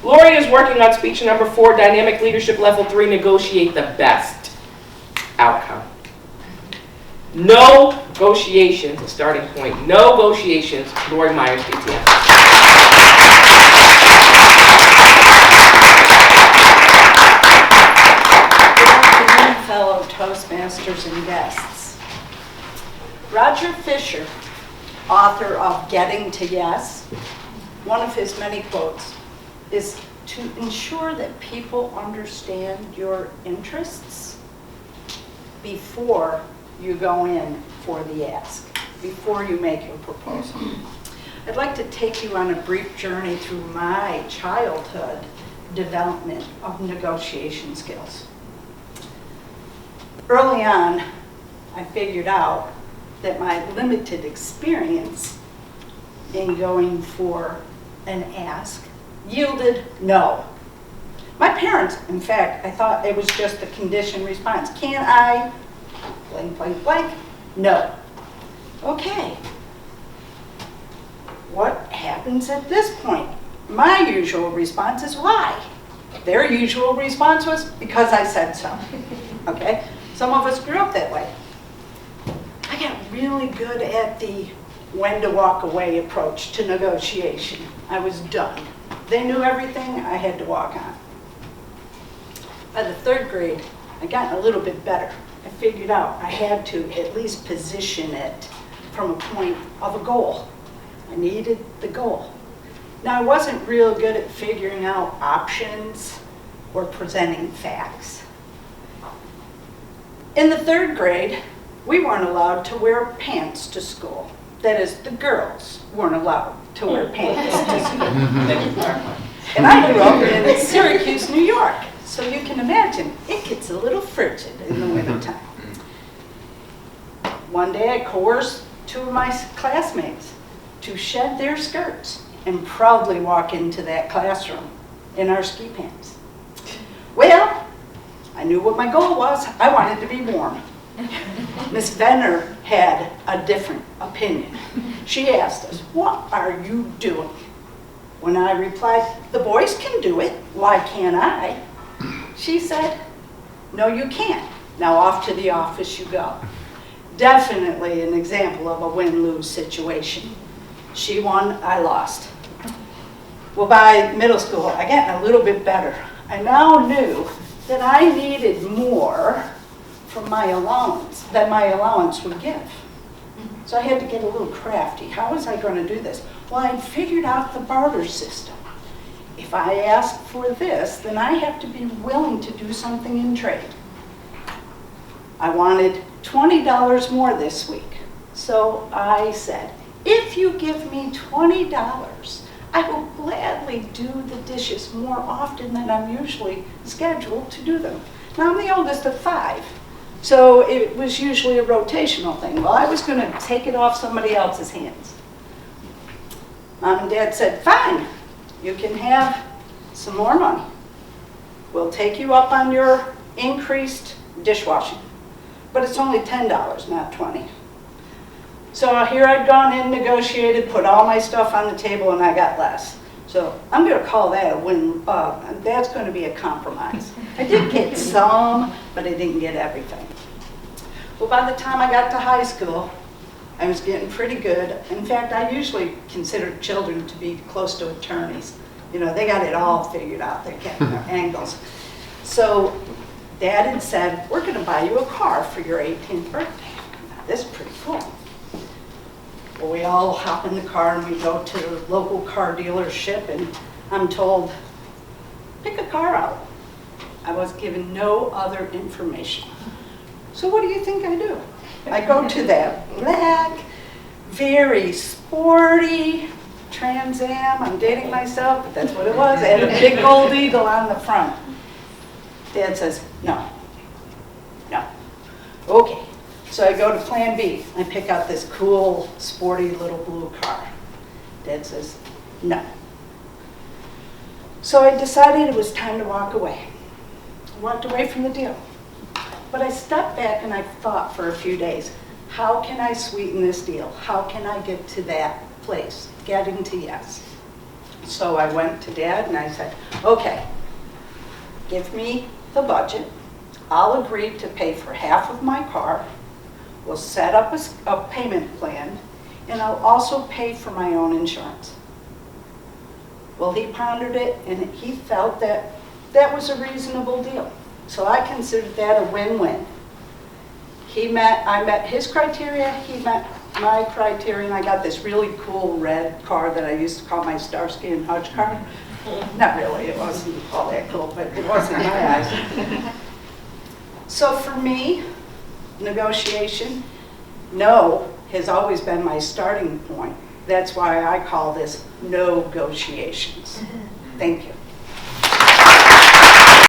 Lori is working on speech number 4, dynamic leadership level 3, negotiate the best outcome. No negotiations, a starting point. No negotiations, Lori Myers, DTM. Fellow Toastmasters and guests. Roger Fisher, author of Getting to Yes, one of his many quotes is to ensure that people understand your interests before you go in for the ask, before you make your proposal. I'd like to take you on a brief journey through my childhood development of negotiation skills. Early on, I figured out that my limited experience in going for an ask yielded no. My parents, in fact, I thought it was just a conditioned response. Can I, blank, blank, blank? No. Okay. What happens at this point? My usual response is why? Their usual response was because I said so. Okay? Some of us grew up that way. I got really good at the when to walk away approach to negotiation. I was done. They knew everything, I had to walk on. By the 3rd grade, I got a little bit better. I figured out I had to at least position it from a point of a goal. I needed the goal. Now, I wasn't real good at figuring out options or presenting facts. In the 3rd grade, we weren't allowed to wear pants to school. That is, the girls weren't allowed to wear pants to school. And I grew up in Syracuse, New York, so you can imagine it gets a little frigid in the wintertime. One day I coerced 2 of my classmates to shed their skirts and proudly walk into that classroom in our ski pants. Well, I knew what my goal was. I wanted to be warm. Miss Venner had a different opinion. She asked us, "What are you doing?" When I replied, "The boys can do it. Why can't I?" She said, "No, you can't. Now off to the office you go." Definitely an example of a win-lose situation. She won, I lost. Well, by middle school, I got a little bit better. I now knew that I needed more from my allowance than my allowance would give. So I had to get a little crafty. How was I going to do this? Well, I figured out the barter system. If I ask for this, then I have to be willing to do something in trade. I wanted $20 more this week. So I said, if you give me $20, I will gladly do the dishes more often than I'm usually scheduled to do them. Now, I'm the oldest of 5, so it was usually a rotational thing. Well, I was going to take it off somebody else's hands. Mom and Dad said, fine, you can have some more money. We'll take you up on your increased dishwashing, but it's only $10, not $20. So here I'd gone in, negotiated, put all my stuff on the table, and I got less. So I'm going to call that a win. That's going to be a compromise. I did get some, but I didn't get everything. Well, by the time I got to high school, I was getting pretty good. In fact, I usually considered children to be close to attorneys. You know, they got it all figured out. They're getting their angles. So Dad had said, we're going to buy you a car for your 18th birthday. Now, this is pretty cool. Well, we all hop in the car and we go to the local car dealership, and I'm told, pick a car out. I was given no other information. So what do you think I do? I go to that black, very sporty Trans Am. I'm dating myself, but that's what it was. It had a big gold eagle on the front. Dad says, no. Okay. So I go to plan B. I pick out this cool, sporty little blue car. Dad says, no. So I decided it was time to walk away. I walked away from the deal. But I stepped back and I thought for a few days, how can I sweeten this deal? How can I get to that place, getting to yes? So I went to Dad and I said, Okay, give me the budget. I'll agree to pay for half of my car. We'll set up a payment plan, and I'll also pay for my own insurance. Well, he pondered it, and he felt that that was a reasonable deal. So I considered that a win-win. I met his criteria, he met my criteria, and I got this really cool red car that I used to call my Starsky and Hutch car. Not really, it wasn't all that cool, but it was in my eyes. So for me, negotiation, no has always been my starting point. That's why I call this no-gotiations. Thank you.